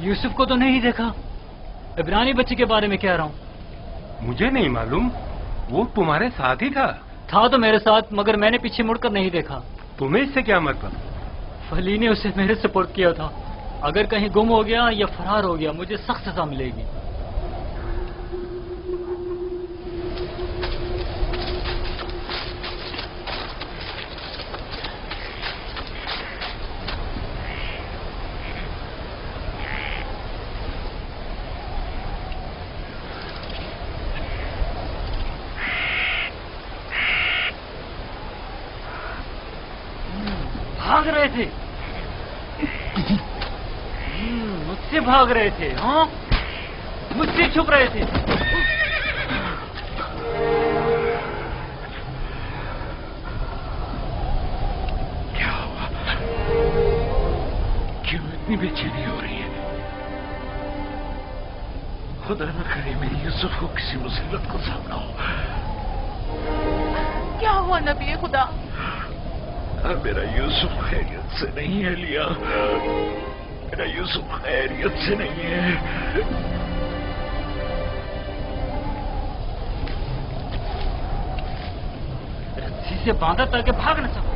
یوسف کو تو نہیں دیکھا. عبرانی بچے کے بارے میں کہہ رہا ہوں. مجھے نہیں معلوم، وہ تمہارے ساتھ ہی تھا. تھا تو میرے ساتھ، مگر میں نے پیچھے مڑ کر نہیں دیکھا. تمہیں اس سے کیا مطلب؟ فلی نے اسے میرے سپورٹ کیا تھا. اگر کہیں گم ہو گیا یا فرار ہو گیا مجھے سخت سزا ملے گی. بھاگ رہے تھے، مجھ سے بھاگ رہے تھے. ہاں، مجھ سے چھپ رہے تھے. کیا ہوا؟ کیوں اتنی بے چینی ہو رہی ہے؟ خدا نہ کرے میری یوسف کو کسی مصیبت کا سامنا ہو. کیا ہوا نبی خدا؟ میرا یوسف خیریت سے نہیں ہے لیا، میرا یوسف خیریت سے نہیں ہے. رسی سے باندھا تاکہ بھاگ نہ سکو.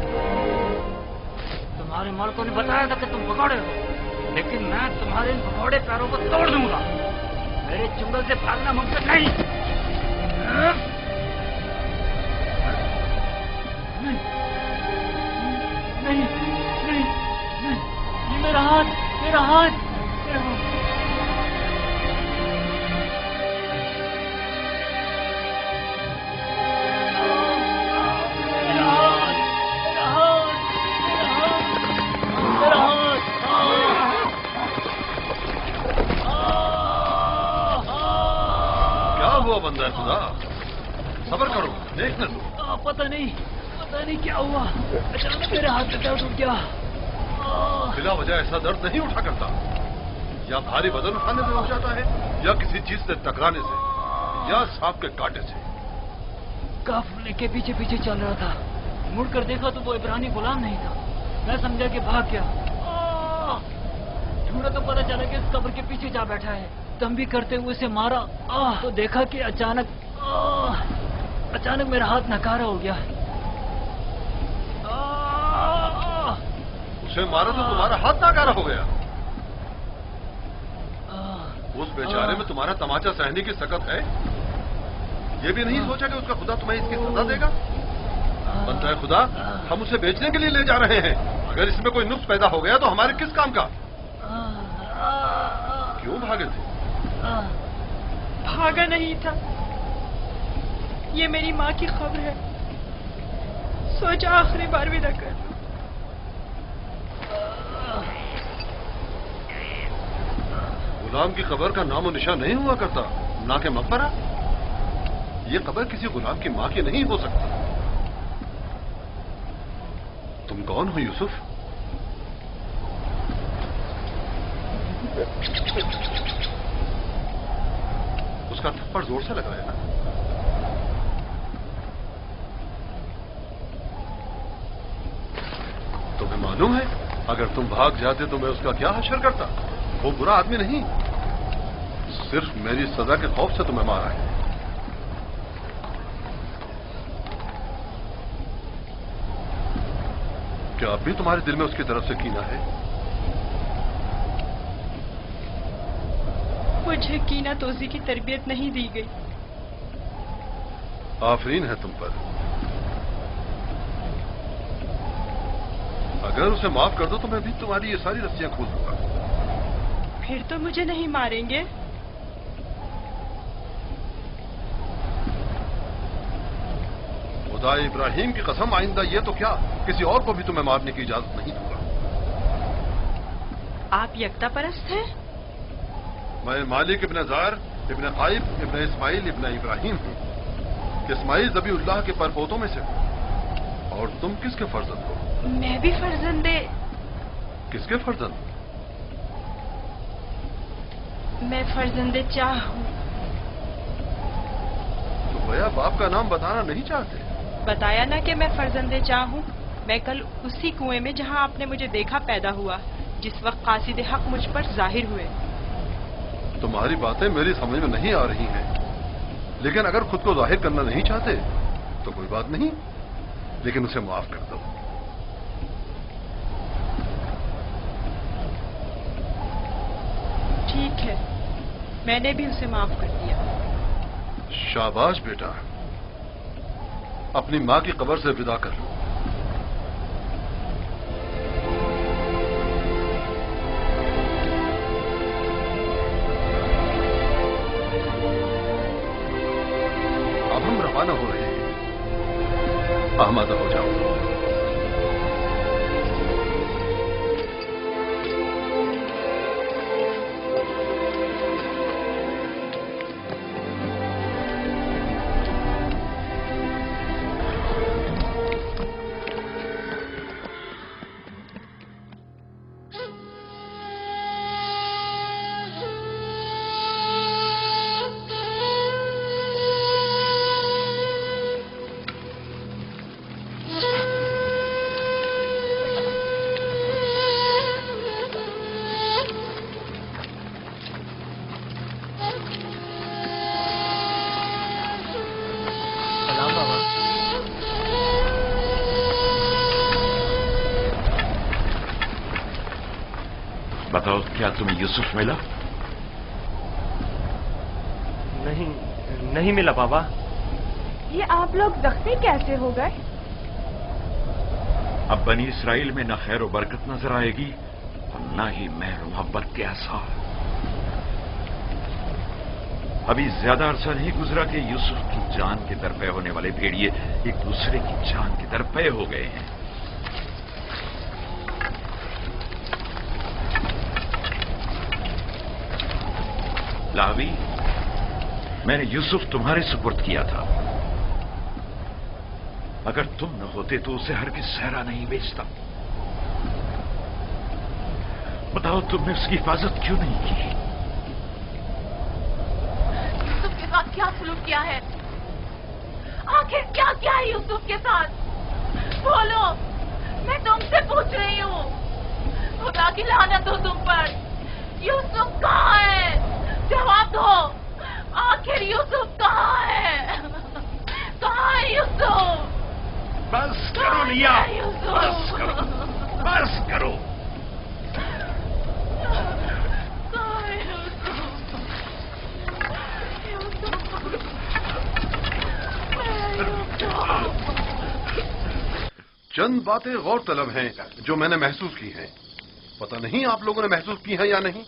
تمہارے مالکوں نے بتایا تھا کہ تم بگوڑے ہو، لیکن میں تمہارے ان بگوڑے پیروں کو توڑ دوں گا. میرے چنگل سے بھاگنا ممکن نہیں. نہیں نہیں نہیں، یہ میرا ہاتھ، میرا ہاتھ، میرا ہاتھ. کیا ہوا بندہ خدا؟ صبر کرو، دیکھ نہ لو. پتہ نہیں کیا ہوا، اچانک میرے ہاتھ میں درد اٹھ گیا. بلا وجہ ایسا درد نہیں اٹھا کرتا. یا بھاری وزن اٹھانے سے ہو جاتا ہے، یا کسی چیز سے ٹکرانے سے، یا سانپ کے کاٹے سے. قافلے کے پیچھے پیچھے چل رہا تھا. مڑ کر دیکھا تو وہ عبرانی غلام نہیں تھا. میں سمجھا کہ بھاگ گیا. ڈھونڈا تو پتہ چلا کہ اس قبر کے پیچھے جا بیٹھا ہے. دم بھی کرتے ہوئے اسے مارا تو دیکھا کہ اچانک میرا ہاتھ ناکارہ ہو گیا. اسے مارا تو تمہارا ہاتھ ناکارہ ہو گیا. اس بیچارے میں تمہارا تماچا سہنے کی سکت ہے. یہ بھی نہیں سوچا کہ اس کا خدا تمہیں اس کی سزا دے گا. بندہ خدا، ہم اسے بیچنے کے لیے لے جا رہے ہیں. اگر اس میں کوئی نقص پیدا ہو گیا تو ہمارے کس کام کا؟ کیوں بھاگے تھے؟ بھاگا نہیں تھا، یہ میری ماں کی خبر ہے. سوچا آخری بار بھی نہ کر. غلام کی قبر کا نام و نشان نہیں ہوا کرتا، نہ کہ مقبرہ. یہ قبر کسی غلام کی ماں کی نہیں ہو سکتی. تم کون ہو یوسف؟ اس کا تھپڑ زور سے لگ رہا ہے نا. تمہیں معلوم ہے اگر تم بھاگ جاتے تو میں اس کا کیا حشر کرتا. وہ برا آدمی نہیں، صرف میری سزا کے خوف سے تمہیں مارا ہے. کیا اب بھی تمہارے دل میں اس کی طرف سے کینہ ہے؟ مجھے کینہ توزی کی تربیت نہیں دی گئی. آفرین ہے تم پر. اگر اسے معاف کر دو تو میں بھی تمہاری یہ ساری رسیاں کھول دوں گا. پھر تو مجھے نہیں ماریں گے. خدا ابراہیم کی قسم، آئندہ یہ تو کیا کسی اور کو بھی تمہیں مارنے کی اجازت نہیں دوں گا. آپ یکتا پرست ہیں؟ میں مالک ابن زار ابن قائب ابن اسماعیل ابن ابراہیم ہوں. اسماعیل ذبیح اللہ کے پرپوتوں میں سے ہوں. اور تم کس کے فرزند ہو؟ میں بھی فرزندے. کس کے فرزند؟ میں فرزندے چاہ ہوں. تو گویا باپ کا نام بتانا نہیں چاہتے؟ بتایا نا کہ میں فرزندے چاہ ہوں. میں کل اسی کنویں میں جہاں آپ نے مجھے دیکھا پیدا ہوا، جس وقت قاصد حق مجھ پر ظاہر ہوئے. تمہاری باتیں میری سمجھ میں نہیں آ رہی ہیں، لیکن اگر خود کو ظاہر کرنا نہیں چاہتے تو کوئی بات نہیں، لیکن اسے معاف کر دو۔ ٹھیک ہے، میں نے بھی اسے معاف کر دیا۔ شاباش بیٹا، اپنی ماں کی قبر سے ودا کر لو۔ اب ہم روانہ ہو رہے ہیں، آمادہ ہو جاؤ۔ بتاؤ، کیا تمہیں یوسف ملا؟ نہیں ملا بابا۔ یہ آپ لوگ زخمی کیسے ہو گئے؟ اب بنی اسرائیل میں نہ خیر و برکت نظر آئے گی اور نہ ہی مہر و محبت کے آثار۔ ابھی زیادہ عرصہ نہیں گزرا کہ یوسف کی جان کے درپے ہونے والے بھیڑیے ایک دوسرے کی جان کے درپے ہو گئے ہیں۔ لاوی، میں نے یوسف تمہارے سپرد کیا تھا، اگر تم نہ ہوتے تو اسے ہرگز صحرا نہیں بیچتا۔ بتاؤ، تم نے اس کی حفاظت کیوں نہیں کی؟ یوسف کے ساتھ کیا سلوک کیا ہے؟ آخر کیا کیا ہے یوسف کے ساتھ؟ بولو، میں تم سے پوچھ رہی ہوں۔ خدا کی لعنت ہو تم پر۔ یوسف کہاں ہے؟ جواب دو، آخر یوسف کہاں ہے؟ کہاں ہے یوسف؟ بس کرو لیا، بس کرو، بس کرو۔ کہاں ہے یوسف؟ چند باتیں غور طلب ہیں جو میں نے محسوس کی ہیں، پتہ نہیں آپ لوگوں نے محسوس کی ہیں یا نہیں۔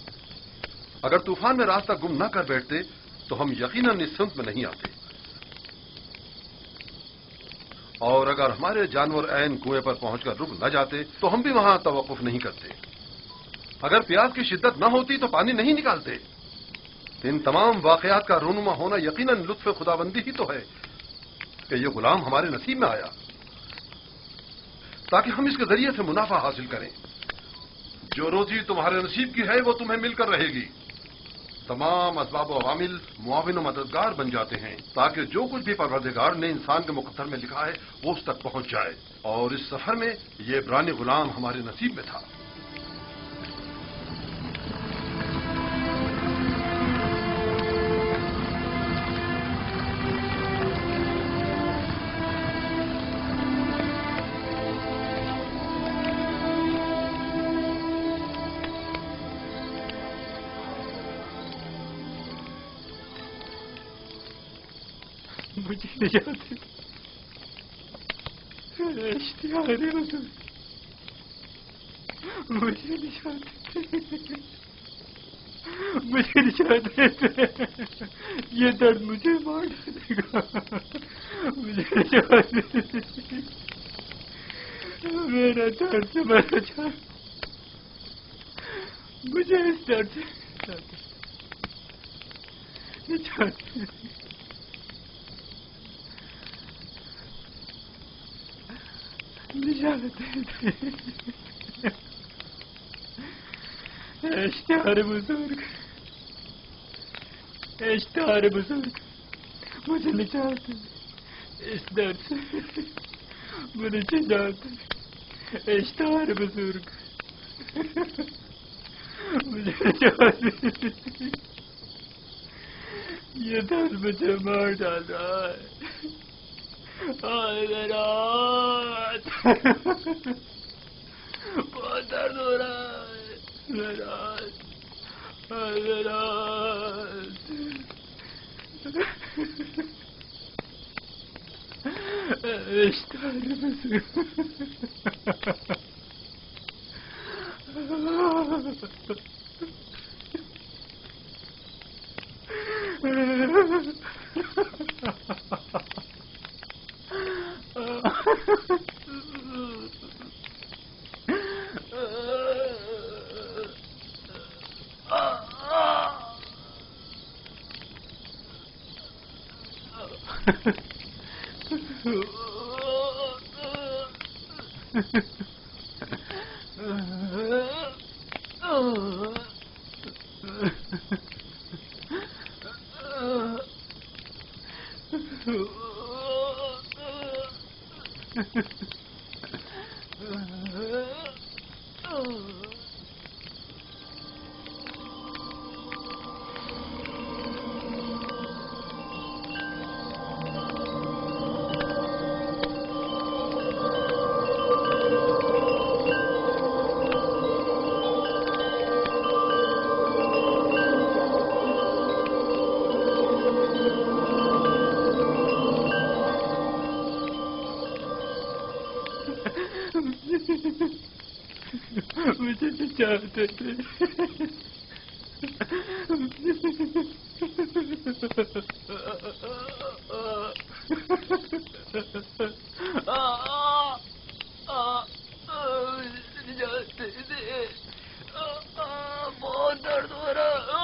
اگر طوفان میں راستہ گم نہ کر بیٹھتے تو ہم یقیناً اس سمت میں نہیں آتے، اور اگر ہمارے جانور عین کنویں پر پہنچ کر رک نہ جاتے تو ہم بھی وہاں توقف نہیں کرتے۔ اگر پیاس کی شدت نہ ہوتی تو پانی نہیں نکالتے۔ ان تمام واقعات کا رونما ہونا یقیناً لطف خداوندی ہی تو ہے کہ یہ غلام ہمارے نصیب میں آیا تاکہ ہم اس کے ذریعے سے منافع حاصل کریں۔ جو روزی تمہارے نصیب کی ہے وہ تمہیں مل کر رہے گی۔ تمام اسباب و عوامل معاون و مددگار بن جاتے ہیں تاکہ جو کچھ بھی پروردگار نے انسان کے مقدر میں لکھا ہے وہ اس تک پہنچ جائے، اور اس سفر میں یہ عبرانی غلام ہمارے نصیب میں تھا۔ مجھے نجات دے، اشتہار حضور، مجھے نجات دے، مجھے نجات دے، یہ درد مجھے مار ڈالے گا، مجھے نجات دے، میرا درد سے مرنا چاہ، مجھے اس درد سے نجات دے۔ اشتہار بزرگ، اشتہار بزرگ، مجھے نجات دے، اس درد سے مجھے نجات دے، اشتہار بزرگ، مجھے نجات دے۔ یہ درد مجھے مار ڈال رہا ہے. میرا ہاتھ بہت درد ہو رہا ہے. میرا ہاتھ میرا ہاتھ. مجھے چاہتے تھے. بہت درد ہو رہا.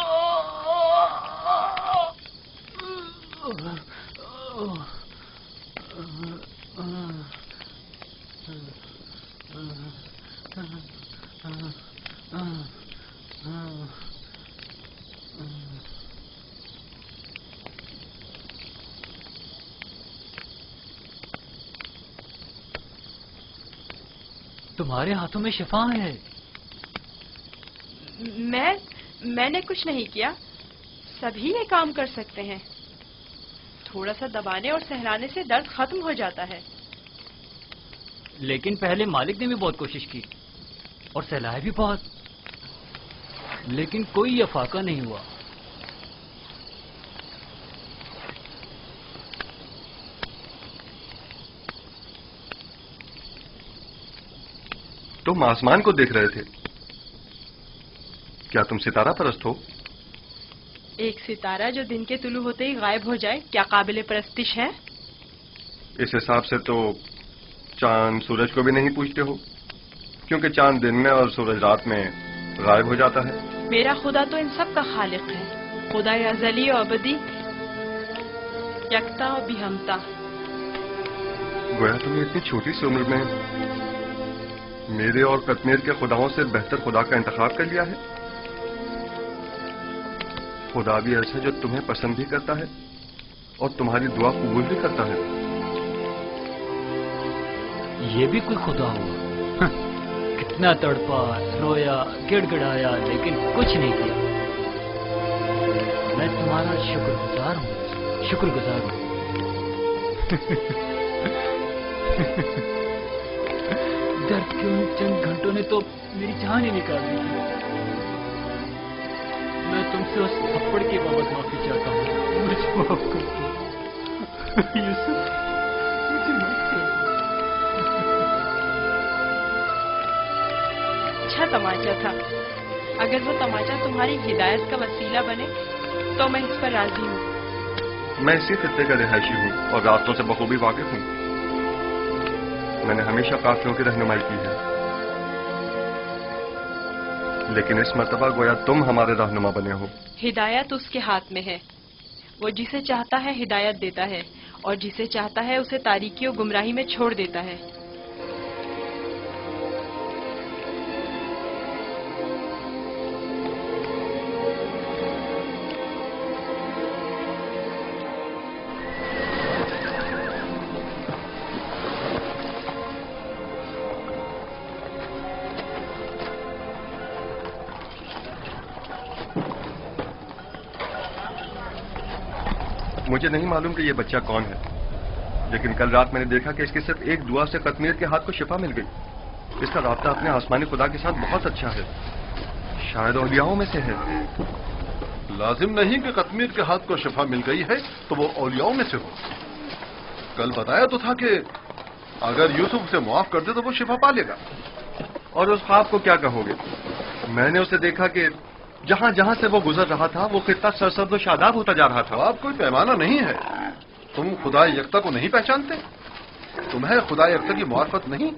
تمہارے ہاتھوں میں شفا ہے. میں نے کچھ نہیں کیا. سبھی یہ کام کر سکتے ہیں. تھوڑا سا دبانے اور سہلانے سے درد ختم ہو جاتا ہے. لیکن پہلے مالک نے بھی بہت کوشش کی اور سہلایا بھی بہت، لیکن کوئی افاقہ نہیں ہوا. تم آسمان کو دیکھ رہے تھے. کیا تم ستارہ پرست ہو؟ ایک ستارہ جو دن کے طلوع ہوتے ہی غائب ہو جائے کیا قابل پرستش ہے؟ اس حساب سے تو چاند سورج کو بھی نہیں پوچھتے ہو، کیونکہ چاند دن میں اور سورج رات میں غائب ہو جاتا ہے. میرا خدا تو ان سب کا خالق ہے. خدا ازلی و ابدی، یکتا و بیہمتا. گویا تم نے اتنی چھوٹی سی عمر میں میرے اور کتمیر کے خداؤں سے بہتر خدا کا انتخاب کر لیا ہے. خدا بھی ایسا جو تمہیں پسند بھی کرتا ہے اور تمہاری دعا قبول بھی کرتا ہے. یہ بھی کوئی خدا ہوا؟ کتنا تڑپا، رویا، گڑ گڑایا، لیکن کچھ نہیں کیا. میں تمہارا شکر گزار ہوں، شکر گزار ہوں. درد کے ان چند گھنٹوں نے تو میری جان ہی نکال دی تھی. میں تم سے اس تھپڑ کے بابت معافی چاہتا ہوں. مجھے معاف کر دو یوسف، مجھے معاف کر دو. اچھا تماچا تھا. اگر وہ تماچا تمہاری ہدایت کا وسیلہ بنے تو میں اس پر راضی ہوں. میں اسی خطے کا رہائشی ہوں اور راستوں سے بخوبی واقف ہوں. میں نے ہمیشہ قافلوں کی رہنمائی کی ہے، لیکن اس مرتبہ گویا تم ہمارے رہنما بنے ہو. ہدایت اس کے ہاتھ میں ہے. وہ جسے چاہتا ہے ہدایت دیتا ہے اور جسے چاہتا ہے اسے تاریکی و گمراہی میں چھوڑ دیتا ہے. مجھے نہیں معلوم کہ یہ بچہ کون ہے، لیکن کل رات میں نے دیکھا کہ اس کی صرف ایک دعا سے قطمیر کے ہاتھ کو شفا مل گئی۔ اس کا رابطہ اپنے آسمانی خدا کے ساتھ بہت اچھا ہے، شاید اولیاؤں میں سے ہے۔ لازم نہیں کہ قطمیر کے ہاتھ کو شفا مل گئی ہے تو وہ اولیاؤں میں سے ہو۔ کل بتایا تو تھا کہ اگر یوسف اسے معاف کر دے تو وہ شفا پا لے گا۔ اور اس خواب کو کیا کہو گے؟ میں نے اسے دیکھا کہ جہاں جہاں سے وہ گزر رہا تھا وہ خطہ سرسبز و شاداب ہوتا جا رہا تھا۔ خواب کوئی پیمانہ نہیں ہے۔ تم خدا یکتا کو نہیں پہچانتے؟ تمہیں خدا یکتا کی معرفت نہیں؟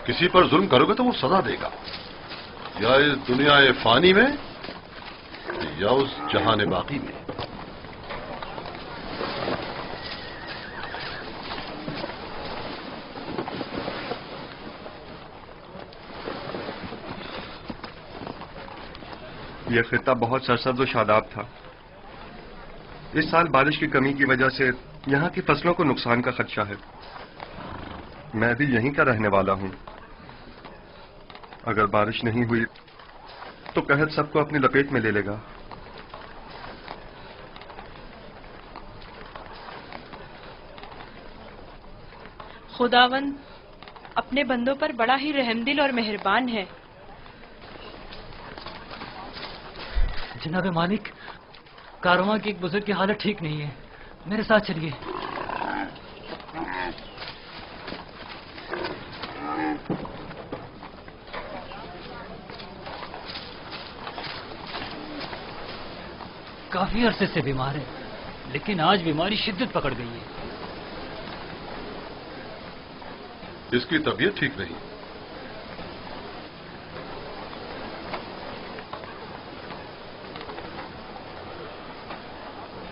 کسی پر ظلم کرو گے تو وہ سزا دے گا، یا اس دنیا فانی میں یا اس جہان باقی میں۔ یہ خطہ بہت سرسبز و شاداب تھا۔ اس سال بارش کی کمی کی وجہ سے یہاں کی فصلوں کو نقصان کا خدشہ ہے۔ میں بھی یہیں کا رہنے والا ہوں۔ اگر بارش نہیں ہوئی تو قحط سب کو اپنی لپیٹ میں لے لے گا۔ خداوند اپنے بندوں پر بڑا ہی رحم دل اور مہربان ہے۔ جناب مالک، کارواں کی ایک بزرگ کی حالت ٹھیک نہیں ہے، میرے ساتھ چلیے۔ کافی عرصے سے بیمار ہے، لیکن آج بیماری شدت پکڑ گئی ہے۔ اس کی طبیعت ٹھیک نہیں۔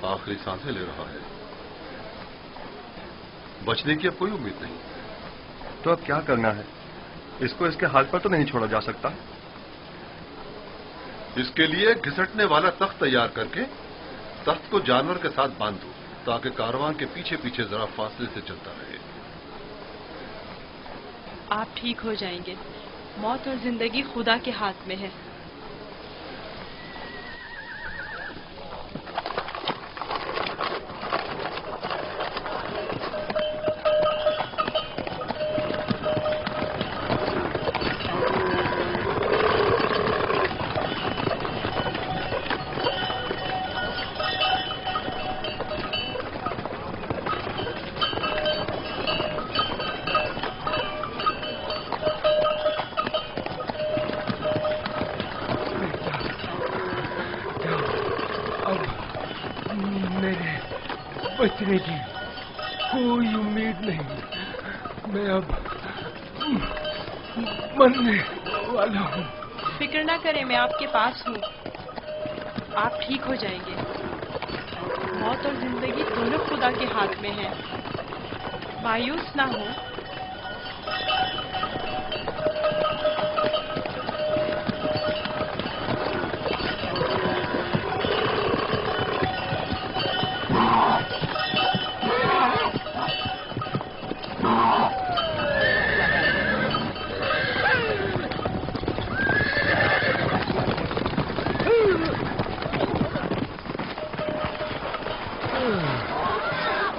آخری سانسیں لے رہا ہے، بچنے کی اب کوئی امید نہیں۔ تو اب کیا کرنا ہے؟ اس کو اس کے حال پر تو نہیں چھوڑا جا سکتا۔ اس کے لیے گھسٹنے والا تخت تیار کر کے تخت کو جانور کے ساتھ باندھ دو تاکہ کارواں کے پیچھے پیچھے ذرا فاصلے سے چلتا رہے۔ آپ ٹھیک ہو جائیں گے۔ موت اور زندگی خدا کے ہاتھ میں ہے۔ بچنے کی کوئی امید نہیں، میں اب مرنے والا ہوں۔ فکر نہ کریں، میں آپ کے پاس ہوں، آپ ٹھیک ہو جائیں گے۔ موت اور زندگی دونوں خدا کے ہاتھ میں ہیں، مایوس نہ ہو۔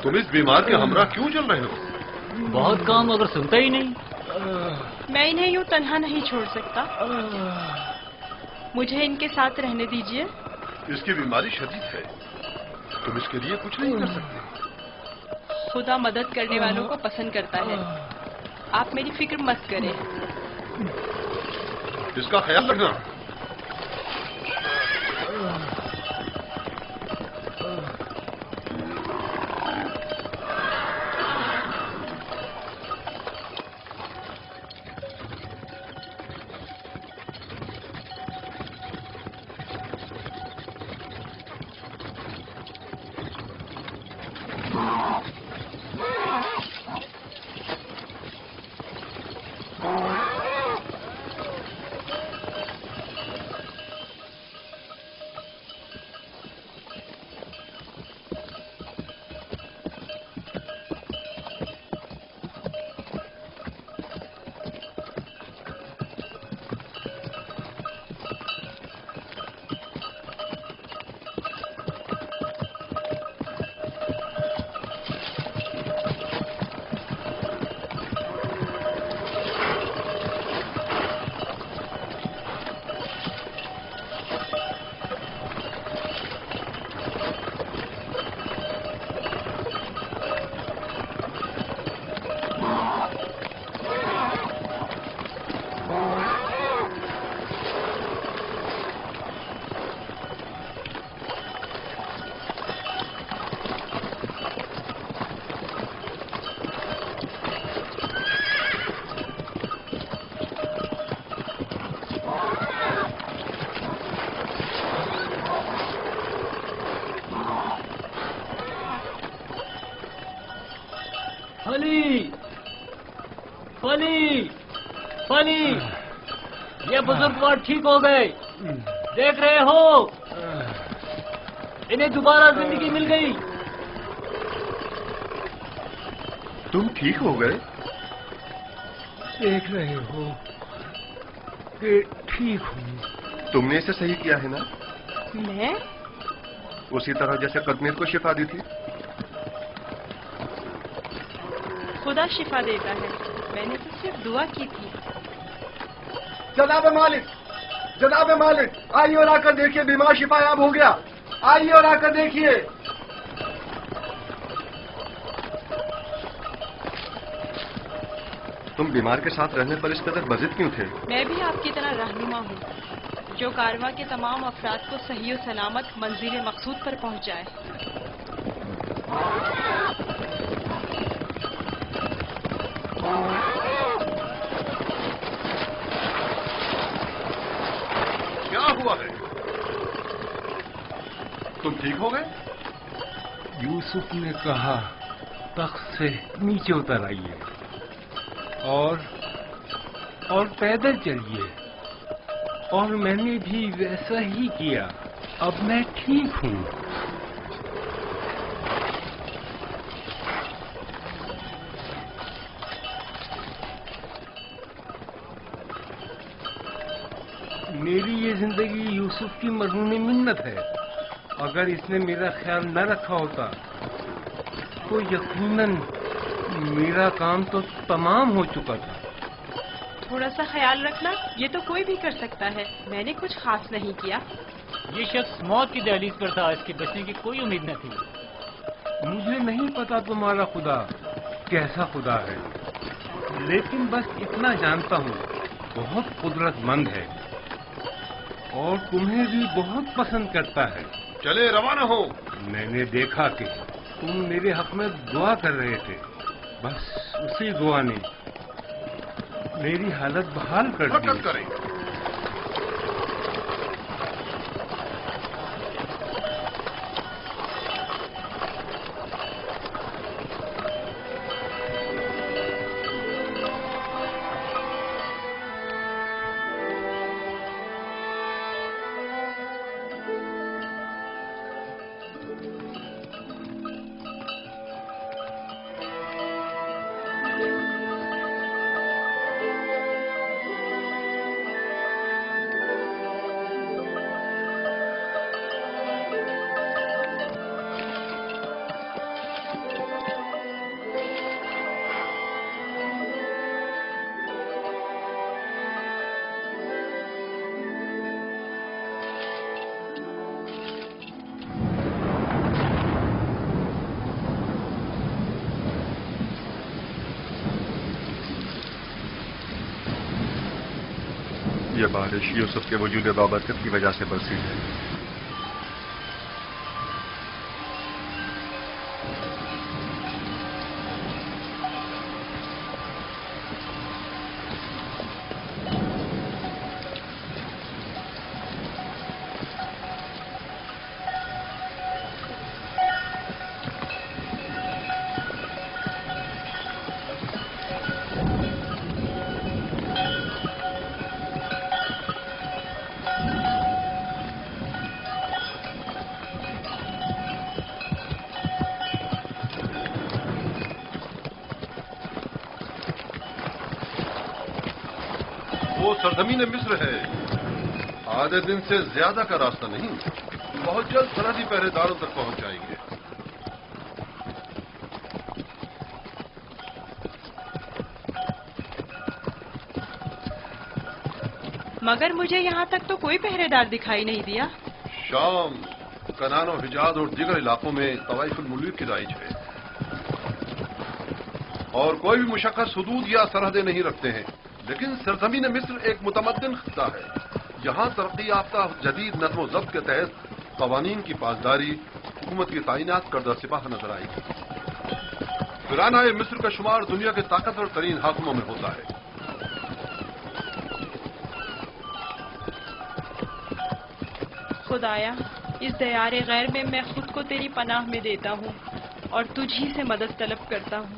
تم اس بیمار کے ہمراہ کیوں چل رہے ہو؟ بہت کام مگر سنتا ہی نہیں۔ میں انہیں یوں تنہا نہیں چھوڑ سکتا، مجھے ان کے ساتھ رہنے دیجیے۔ اس کی بیماری شدید ہے، تم اس کے لیے کچھ نہیں کر سکتے۔ خدا مدد کرنے والوں کو پسند کرتا ہے، آپ میری فکر مت کریں۔ اس کا خیال رکھنا۔ فانی یہ بزرگوار ٹھیک ہو گئے، دیکھ رہے ہو انہیں دوبارہ زندگی مل گئی۔ تم ٹھیک ہو گئے؟ دیکھ رہے ہو کہ ٹھیک ہوں۔ تم نے اسے صحیح کیا ہے نا؟ میں؟ اسی طرح جیسے قطمیر کو شفا دی تھی۔ خدا شفا دیتا ہے، میں نے تو صرف دعا کی تھی۔ جناب مالک، جناب مالک، آئیے اور آ کر دیکھیے بیمار شفا یاب ہو گیا، آئیے اور آ کر دیکھیے۔ تم بیمار کے ساتھ رہنے پر اس قدر بضد کیوں تھے؟ میں بھی آپ کی طرح رہنما ہوں جو کارواں کے تمام افراد کو صحیح و سلامت منزل مقصود پر پہنچائے۔ کیا ہوا ہے؟ تم ٹھیک ہو گئے؟ یوسف نے کہا تخت سے نیچے اتر آئیے اور پیدل چلیے، اور میں نے بھی ویسا ہی کیا۔ اب میں ٹھیک ہوں۔ میری یہ زندگی یوسف کی مرہون منت ہے۔ اگر اس نے میرا خیال نہ رکھا ہوتا تو یقیناً میرا کام تو تمام ہو چکا تھا۔ تھوڑا سا خیال رکھنا یہ تو کوئی بھی کر سکتا ہے، میں نے کچھ خاص نہیں کیا۔ یہ شخص موت کی دہلیز پر تھا، اس کے بچنے کی کوئی امید نہ تھی۔ مجھے نہیں پتا تمہارا خدا کیسا خدا ہے، لیکن بس اتنا جانتا ہوں بہت قدرت مند ہے اور تمہیں بھی بہت پسند کرتا ہے۔ چلے روانہ ہو۔ میں نے دیکھا کہ تم میرے حق میں دعا کر رہے تھے، بس اسی دعا نے میری حالت بحال کر دی۔ حرکت کریں۔ یہ بارش یوسف کے وجود بابرکت کی وجہ سے برسی ہے۔ وہ سرزمین مصر ہے، آدھے دن سے زیادہ کا راستہ نہیں، بہت جلد سرحدی پہرے داروں تک پہنچ جائیں گے۔ مگر مجھے یہاں تک تو کوئی پہرے دار دکھائی نہیں دیا۔ شام، کنان و حجاز اور دیگر علاقوں میں طوائف الملوک کی رائج ہے، اور کوئی بھی مشخص حدود یا سرحدیں نہیں رکھتے ہیں، لیکن سرزمین مصر ایک متمدن خطہ ہے۔ یہاں ترقی یافتہ جدید نظم و ضبط کے تحت قوانین کی پاسداری، حکومت کی تعینات کردہ سپاہ نظر آئے گی۔ فرعونہ مصر کا شمار دنیا کے طاقتور ترین حاکموں میں ہوتا ہے۔ خدایا، اس دیار غیر میں میں خود کو تیری پناہ میں دیتا ہوں اور تجھ ہی سے مدد طلب کرتا ہوں۔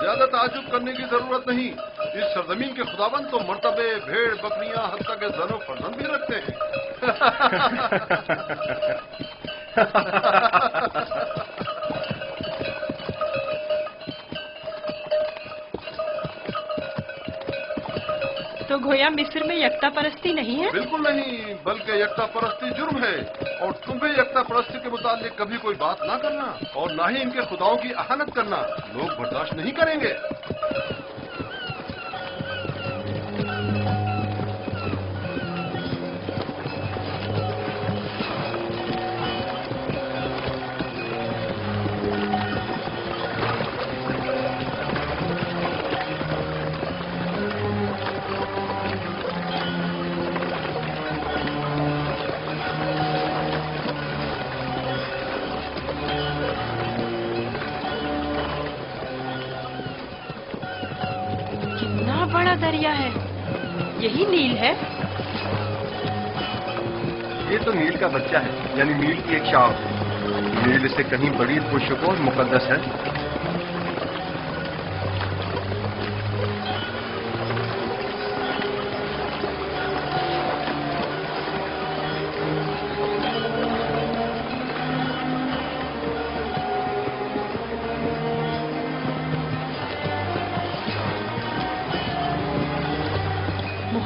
زیادہ تعجب کرنے کی ضرورت نہیں. اس سرزمین کے خداوند تو مرتبے، بھیڑ، بکریاں، حتیٰ کہ زن و فرزند بھی رکھتے ہیں. تو گویا مصر میں یکتا پرستی نہیں ہے؟ بالکل نہیں، بلکہ یکتا پرستی جرم ہے. اور تمہیں یکتا پرستی کے متعلق کبھی کوئی بات نہ کرنا اور نہ ہی ان کے خداؤں کی اہانت کرنا لوگ برداشت نہیں کریں گے. بڑا دریا ہے، یہی نیل ہے؟ یہ تو نیل کا بچہ ہے، یعنی نیل کی ایک شاخ. نیل اس سے کہیں بڑی خوشبو اور مقدس ہے.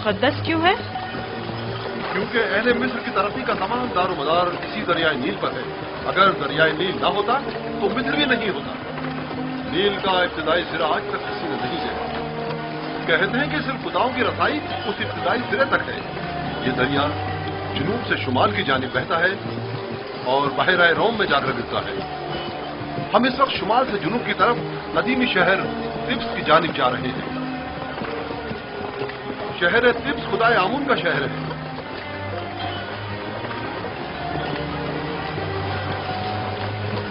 مقدس کیوں ہے؟ کیونکہ اہل مصر کی ترقی کا تمام دار و مدار اسی دریائے نیل پر ہے. اگر دریائے نیل نہ ہوتا تو مصر بھی نہیں ہوتا. نیل کا ابتدائی سرا آج تک کسی نے نہیں دیکھا. کہتے ہیں کہ صرف خداؤں کی رسائی اس ابتدائی سرے تک ہے. یہ دریا جنوب سے شمال کی جانب بہتا ہے اور بحیرہ روم میں جا کر ملتا ہے. ہم اس وقت شمال سے جنوب کی طرف قدیمی شہر طبس کی جانب جا رہے ہیں. شہر طبس خدائے آمون کا شہر ہے.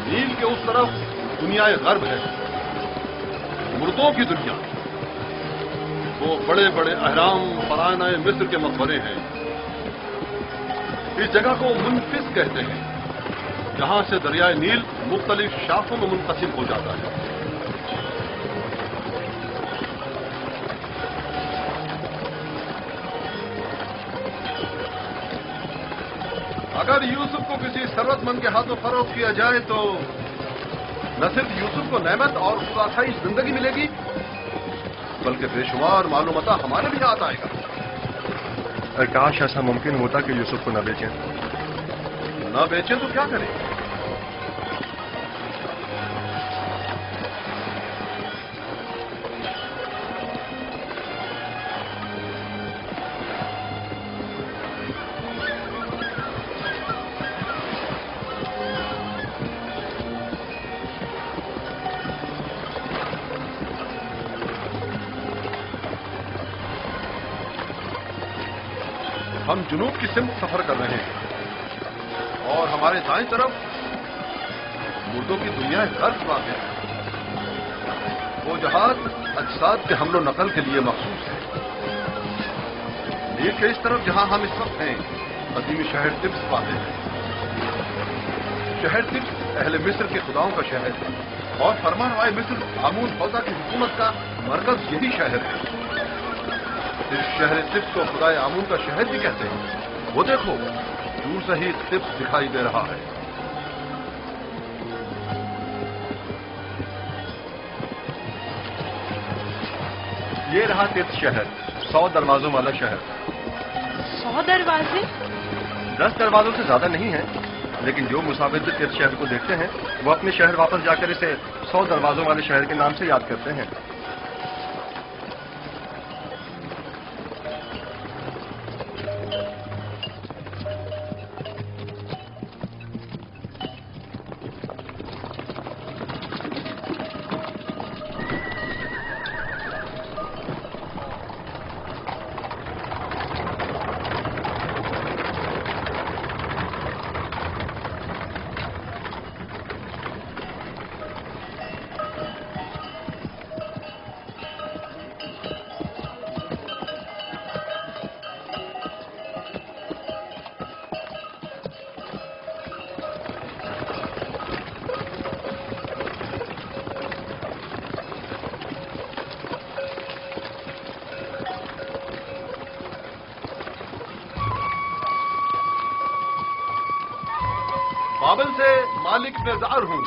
نیل کے اس طرف دنیا غرب ہے، مردوں کی دنیا. وہ بڑے بڑے اہرام فرعونہ مصر کے مقبرے ہیں. اس جگہ کو منفس کہتے ہیں، جہاں سے دریائے نیل مختلف شاخوں میں منقسم ہو جاتا ہے. اگر یوسف کو کسی ثروت مند کے ہاتھوں فروخت کیا جائے تو نہ صرف یوسف کو نعمت اور خلاصائی زندگی ملے گی بلکہ بے شمار معلومات ہمارے بھی ہاتھ آئے گا. کاش ایسا ممکن ہوتا کہ یوسف کو نہ بیچیں. نہ بیچیں تو کیا کریں؟ ہم جنوب کی سمت سفر کر رہے ہیں اور ہمارے دائیں طرف مردوں کی دنیا غرب واقع ہے. وہ جہاز اجساد کے حمل و نقل کے لیے مخصوص ہے. نیل کے اس طرف جہاں ہم اس وقت ہیں قدیمی شہر طبس واقع ہے. شہر طبس اہل مصر کے خداؤں کا شہر ہے اور فرمانروائے مصر آمون فوزہ کی حکومت کا مرکز یہی شہر ہے. اس شہر طبس کو خدائے آمون کا شہر بھی کہتے ہیں. وہ دیکھو دور سے ہی طبس دکھائی دے رہا ہے. یہ رہا طبس شہر، 100 دروازوں والا شہر. 100 دروازے؟ 10 دروازوں سے زیادہ نہیں ہیں، لیکن جو مسافر طبس شہر کو دیکھتے ہیں وہ اپنے شہر واپس جا کر اسے 100 دروازوں والے شہر کے نام سے یاد کرتے ہیں. بابل سے مالک نظار ہوں.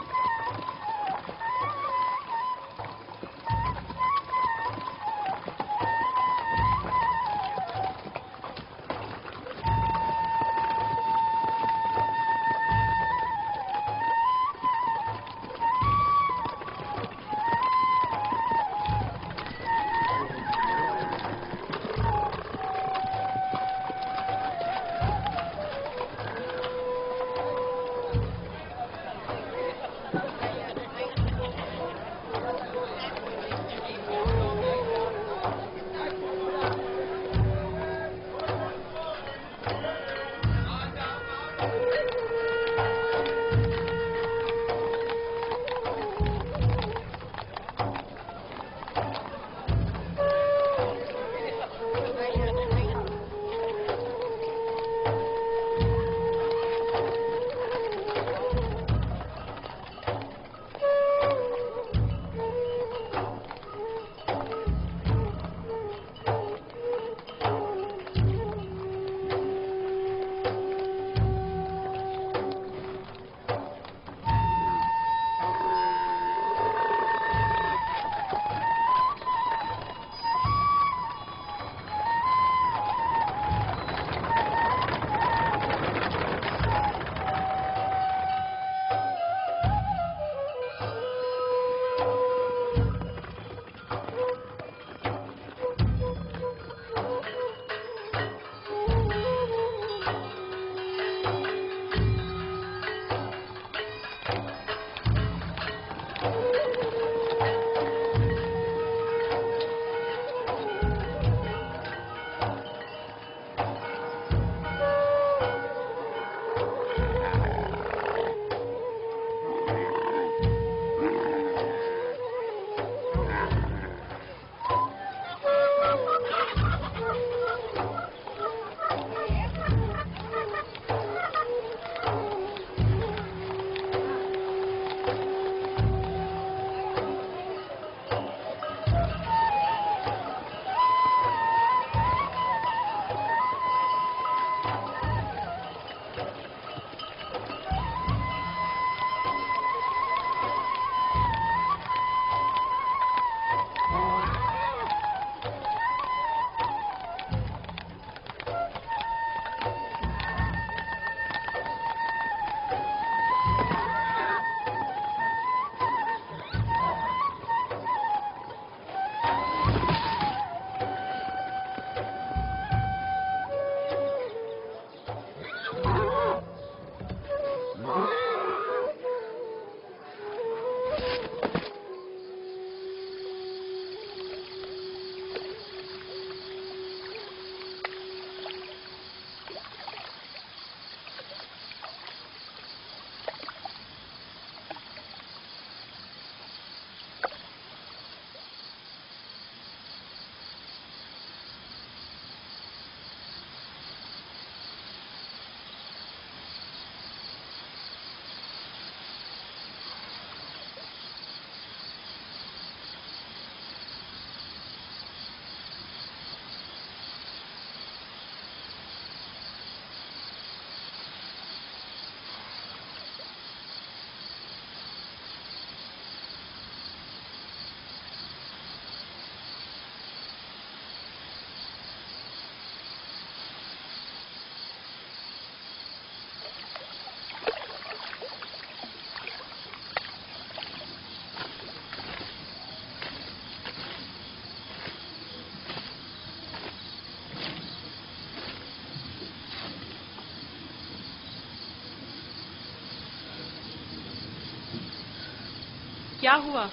کیا ہوا؟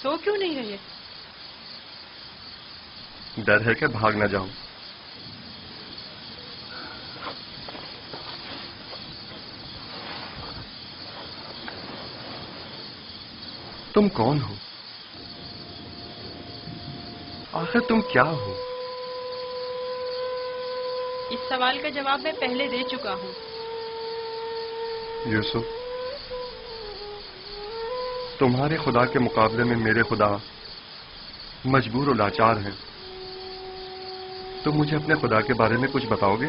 سو کیوں نہیں رہے؟ ڈر ہے کہ بھاگ نہ جاؤں. تم کون ہو؟ آخر تم کیا ہو؟ اس سوال کا جواب میں پہلے دے چکا ہوں. یوسف، تمہارے خدا کے مقابلے میں میرے خدا مجبور و لاچار ہیں. تم مجھے اپنے خدا کے بارے میں کچھ بتاؤ گے؟